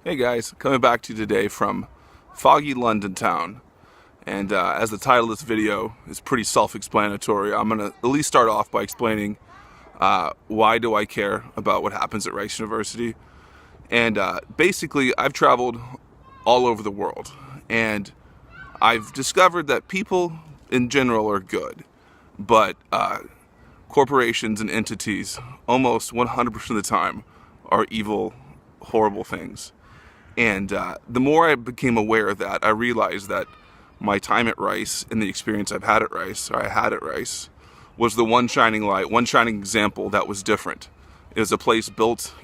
Hey guys, coming back to you today from foggy London town. And as the title of this video is pretty self-explanatory, I'm going to at least start off by explaining why do I care about what happens at Rice University. And basically, I've traveled all over the world. And I've discovered that people in general are good. But corporations and entities, almost 100% of the time, are evil, horrible things. And the more I became aware of that, I realized that my time at Rice and the experience I had at Rice, was the one shining light, one shining example that was different. It was a place built,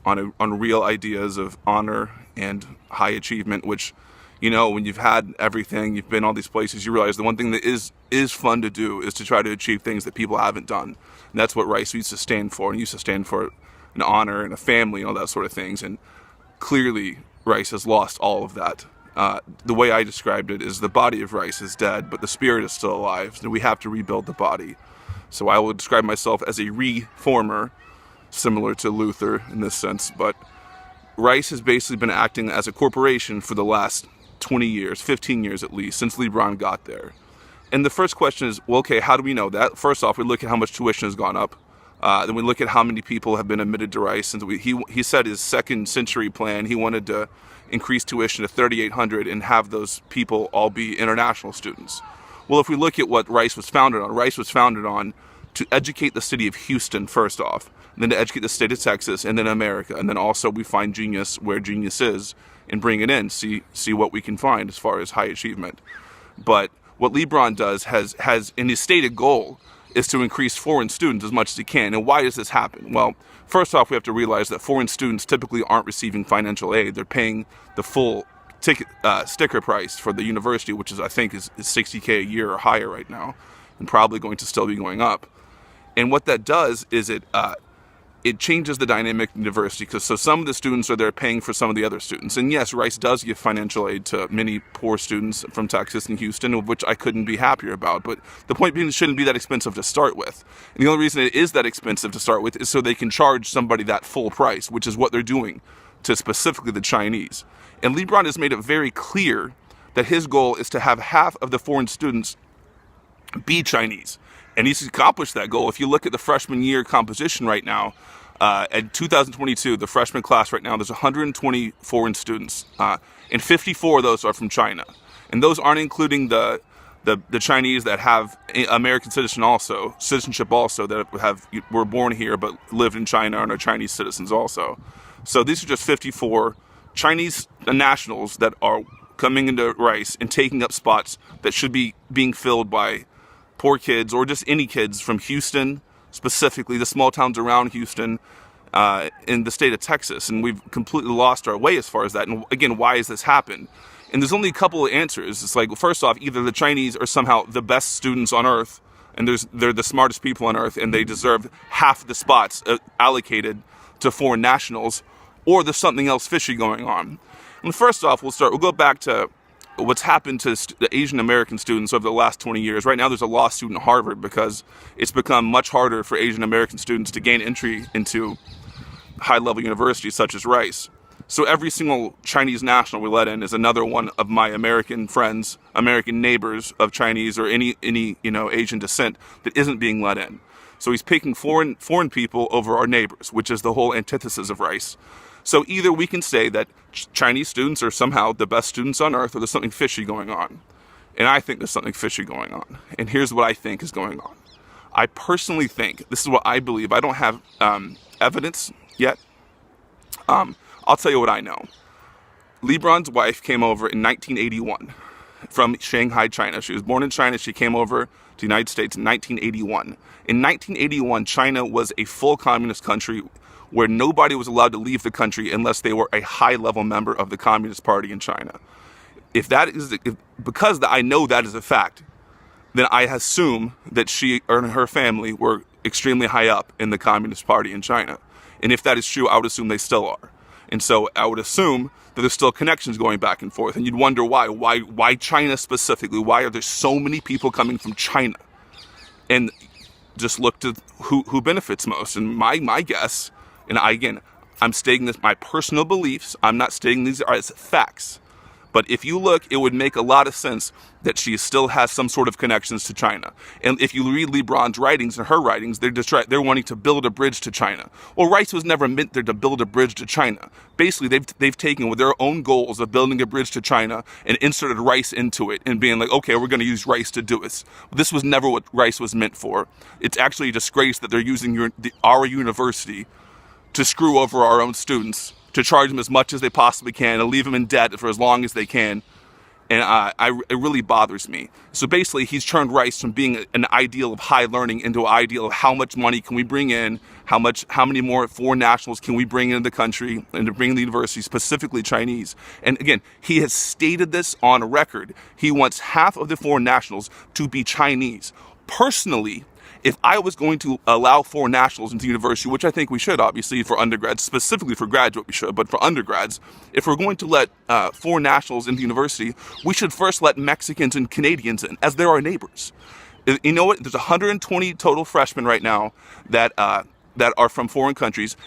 on real ideas of honor and high achievement, which, when you've had everything, you've been all these places, you realize the one thing that is fun to do is to try to achieve things that people haven't done. And that's what Rice used to stand for, and used to stand for an honor and a family and all that sort of things. And clearly, Rice has lost all of that. The way I described it is the body of Rice is dead, but the spirit is still alive, so we have to rebuild the body. So I will describe myself as a reformer, similar to Luther in this sense, but Rice has basically been acting as a corporation for the last 20 years, 15 years at least, since Leebron got there. And the first question is, well, okay, how do we know that? First off, we look at how much tuition has gone up. Then we look at how many people have been admitted to Rice. And he said his second century plan, he wanted to increase tuition to 3,800 and have those people all be international students. Well, if we look at what Rice was founded on to educate the city of Houston first off, and then to educate the state of Texas, and then America. And then also we find genius where genius is and bring it in, see what we can find as far as high achievement. But what Leebron does has in his stated goal is to increase foreign students as much as he can. And why does this happen? Well, first off, we have to realize that foreign students typically aren't receiving financial aid. They're paying the full ticket sticker price for the university, which is, I think, is $60K a year or higher right now, and probably going to still be going up. And what that does is it changes the dynamic in university, because so some of the students are there paying for some of the other students. And yes, Rice does give financial aid to many poor students from Texas and Houston, which I couldn't be happier about. But the point being, it shouldn't be that expensive to start with. And the only reason it is that expensive to start with is so they can charge somebody that full price, which is what they're doing to specifically the Chinese. And Leebron has made it very clear that his goal is to have half of the foreign students be Chinese. And he's accomplished that goal. If you look at the freshman year composition right now, in 2022, the freshman class right now, there's 120 foreign students, and 54 of those are from China. And those aren't including the Chinese that have American citizenship also, that were born here but lived in China and are Chinese citizens also. So these are just 54 Chinese nationals that are coming into Rice and taking up spots that should be being filled by poor kids, or just any kids from Houston, specifically the small towns around Houston, in the state of Texas. And we've completely lost our way as far as that. And again, why has this happened? And there's only a couple of answers. It's like, first off, either the Chinese are somehow the best students on earth, and they're the smartest people on earth, and they deserve half the spots allocated to foreign nationals, or there's something else fishy going on. And first off, we'll go back to what's happened to the Asian American students over the last 20 years. Right now there's a lawsuit in Harvard because it's become much harder for Asian American students to gain entry into high-level universities such as Rice. So every single Chinese national we let in is another one of my American friends, American neighbors of Chinese or any Asian descent that isn't being let in. So he's picking foreign people over our neighbors, which is the whole antithesis of Rice. So either we can say that Chinese students are somehow the best students on earth, or there's something fishy going on. And I think there's something fishy going on. And here's what I think is going on. I personally think, this is what I believe, I don't have evidence yet. I'll tell you what I know. Leebron's wife came over in 1981 from Shanghai, China. She was born in China. She came over to the United States in 1981. In 1981, China was a full communist country where nobody was allowed to leave the country unless they were a high-level member of the Communist Party in China. Because I know that is a fact, then I assume that she and her family were extremely high up in the Communist Party in China. And if that is true, I would assume they still are. And so I would assume that there's still connections going back and forth. And you'd wonder why. Why China specifically? Why are there so many people coming from China? And just look to who benefits most. And my guess, and I'm stating this, my personal beliefs. I'm not stating these as facts. But if you look, it would make a lot of sense that she still has some sort of connections to China. And if you read Leebron's writings and her writings, they're wanting to build a bridge to China. Well, rice was never meant there to build a bridge to China. Basically, they've taken with their own goals of building a bridge to China and inserted rice into it and being like, okay, we're going to use rice to do this. This was never what rice was meant for. It's actually a disgrace that they're using our university to screw over our own students, to charge them as much as they possibly can and leave them in debt for as long as they can. And it really bothers me. So basically, he's turned rice from being an ideal of high learning into an ideal of how much money can we bring in, how many more foreign nationals can we bring into the country and to bring in the university, specifically Chinese. And again, he has stated this on record. He wants half of the foreign nationals to be Chinese. Personally, if I was going to allow foreign nationals into university, which I think we should, obviously, for undergrads, specifically for graduate we should, but for undergrads, if we're going to let foreign nationals into university, we should first let Mexicans and Canadians in, as they're our neighbors. You know what? There's 120 total freshmen right now that are from foreign countries.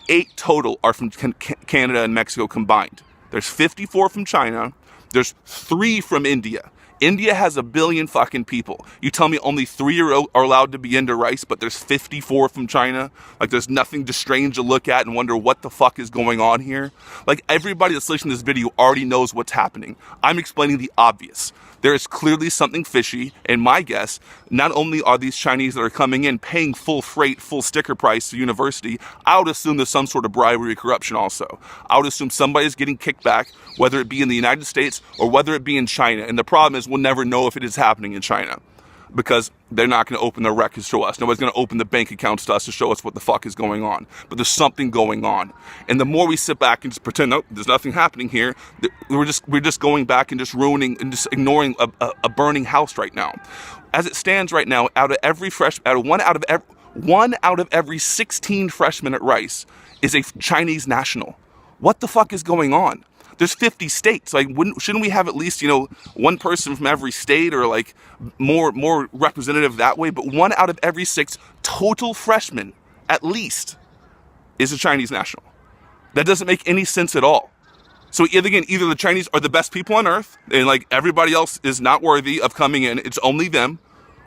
8 total are from Canada and Mexico combined. There's 54 from China. There's 3 from India. India has 1 billion fucking people. You tell me only 3 are allowed to be into rice, but there's 54 from China? Like, there's nothing just strange to look at and wonder what the fuck is going on here? Like, everybody that's listening to this video already knows what's happening. I'm explaining the obvious. There is clearly something fishy, and my guess, not only are these Chinese that are coming in paying full freight, full sticker price to university, I would assume there's some sort of bribery or corruption also. I would assume somebody's getting kicked back, whether it be in the United States or whether it be in China. And the problem is we'll never know if it is happening in China, because they're not going to open their records to us. Nobody's going to open the bank accounts to us to show us what the fuck is going on. But there's something going on. And the more we sit back and just pretend, nope, there's nothing happening here, we're just going back and just ruining and just ignoring a burning house right now. As it stands right now, one out of every 16 freshmen at Rice is a Chinese national. What the fuck is going on? There's 50 states. Like, shouldn't we have at least, one person from every state, or like more representative that way? But 1 out of every 6 total freshmen, at least, is a Chinese national. That doesn't make any sense at all. So either the Chinese are the best people on earth, and like everybody else is not worthy of coming in. It's only them,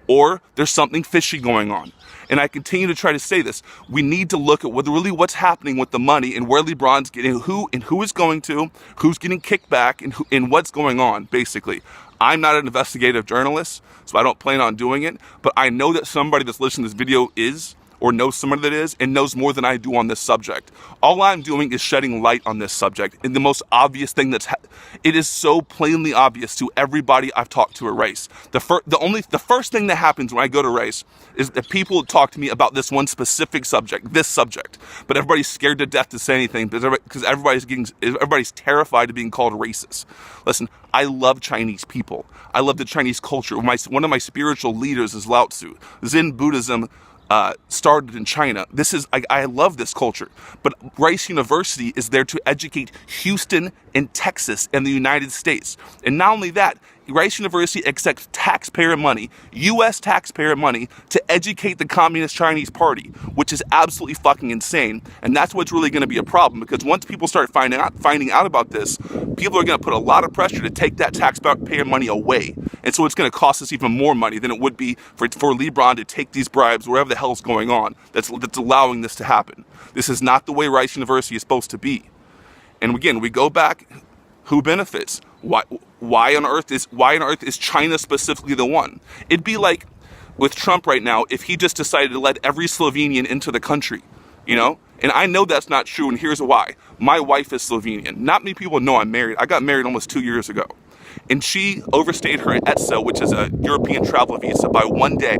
or there's something fishy going on. And I continue to try to say this. We need to look at what's happening with the money and where Leebron's getting, who is going to, who's getting kicked back, and what's going on, basically. I'm not an investigative journalist, so I don't plan on doing it, but I know that somebody that's listening to this video is, or knows somebody that is, and knows more than I do on this subject. All I'm doing is shedding light on this subject. And the most obvious thing it is so plainly obvious to everybody I've talked to at Rice. The first thing that happens when I go to Rice is that people talk to me about this one specific subject, but everybody's scared to death to say anything because everybody's terrified of being called racist. Listen, I love Chinese people. I love the Chinese culture. One of my spiritual leaders is Lao Tzu. Zen Buddhism started in China. I love this culture, but Rice University is there to educate Houston and Texas and the United States. And not only that, Rice University accepts taxpayer money, U.S. taxpayer money, to educate the Communist Chinese Party, which is absolutely fucking insane. And that's what's really going to be a problem, because once people start finding out about this, people are going to put a lot of pressure to take that taxpayer money away. And so it's going to cost us even more money than it would be for Leebron to take these bribes, wherever the hell's going on, that's allowing this to happen. This is not the way Rice University is supposed to be. And again, we go back, who benefits? Why on earth is China specifically the one? It'd be like with Trump right now if he just decided to let every Slovenian into the country, And I know that's not true, and here's why. My wife is Slovenian. Not many people know I'm married. I got married almost 2 years ago. And she overstayed her ETSA, which is a European travel visa, by 1 day,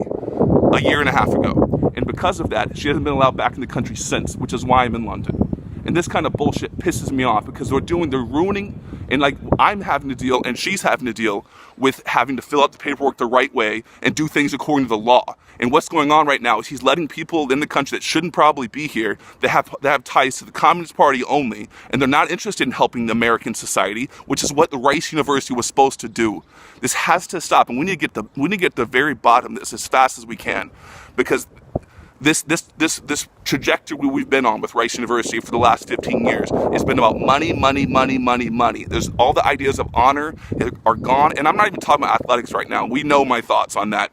a year and a half ago. And because of that, she hasn't been allowed back in the country since, which is why I'm in London. And this kind of bullshit pisses me off, because they're ruining, and like I'm having to deal, and she's having to deal with having to fill out the paperwork the right way and do things according to the law. And what's going on right now is he's letting people in the country that shouldn't probably be here, that have ties to the Communist Party only, and they're not interested in helping the American society, which is what the Rice University was supposed to do. This has to stop, and we need to get the very bottom of this as fast as we can, because this trajectory we've been on with Rice University for the last 15 years has been about money, money, money, money, money. There's all the ideas of honor are gone, and I'm not even talking about athletics right now. We know my thoughts on that.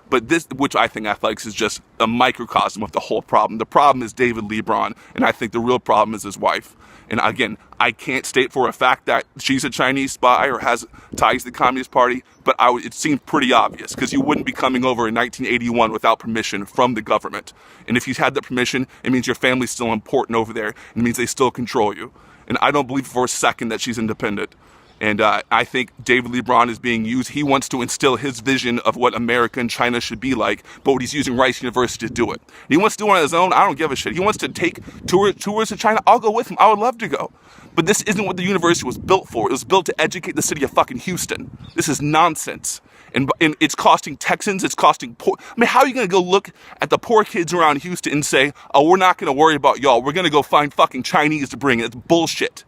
But this, which I think athletics is just a microcosm of the whole problem. The problem is David Leebron, and I think the real problem is his wife. And again, I can't state for a fact that she's a Chinese spy or has ties to the Communist Party, but it seemed pretty obvious, because you wouldn't be coming over in 1981 without permission from the government. And if you had that permission, it means your family's still important over there, and it means they still control you. And I don't believe for a second that she's independent. And I think David Leebron is being used. He wants to instill his vision of what America and China should be like, but he's using Rice University to do it. And he wants to do it on his own. I don't give a shit. He wants to take tours to China. I'll go with him. I would love to go. But this isn't what the university was built for. It was built to educate the city of fucking Houston. This is nonsense. And it's costing Texans, it's costing poor. I mean, how are you going to go look at the poor kids around Houston and say, oh, we're not going to worry about y'all. We're going to go find fucking Chinese to bring in. It's bullshit.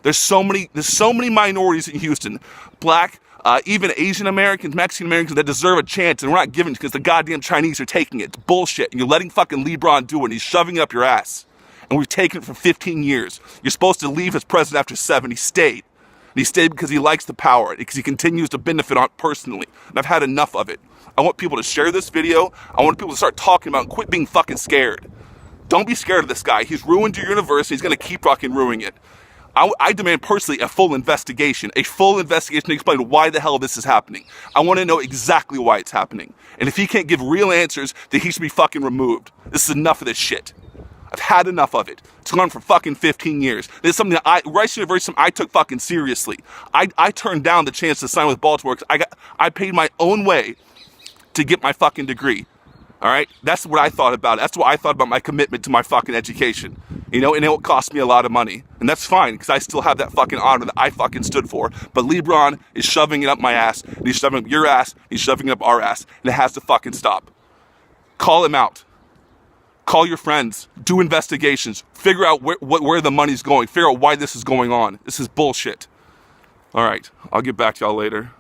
There's so many minorities in Houston, black, even Asian Americans, Mexican Americans, that deserve a chance, and we're not giving it because the goddamn Chinese are taking it. It's bullshit, and you're letting fucking Leebron do it, and he's shoving it up your ass. And we've taken it for 15 years. You're supposed to leave as president after 7. He stayed. And he stayed because he likes the power, because he continues to benefit on it personally. And I've had enough of it. I want people to share this video. I want people to start talking about it and quit being fucking scared. Don't be scared of this guy. He's ruined your university. He's going to keep fucking ruining it. I demand personally a full investigation to explain why the hell this is happening. I want to know exactly why it's happening. And if he can't give real answers, then he should be fucking removed. This is enough of this shit. I've had enough of it. It's gone for fucking 15 years. This is something that Rice University, I took fucking seriously. I turned down the chance to sign with Baltimore because I paid my own way to get my fucking degree. All right? That's what I thought about it. That's what I thought about my commitment to my fucking education. You know, and it will cost me a lot of money. And that's fine, because I still have that fucking honor that I fucking stood for. But Leebron is shoving it up my ass, and he's shoving it up your ass, he's shoving it up our ass, and it has to fucking stop. Call him out. Call your friends. Do investigations. Figure out where the money's going. Figure out why this is going on. This is bullshit. All right, I'll get back to y'all later.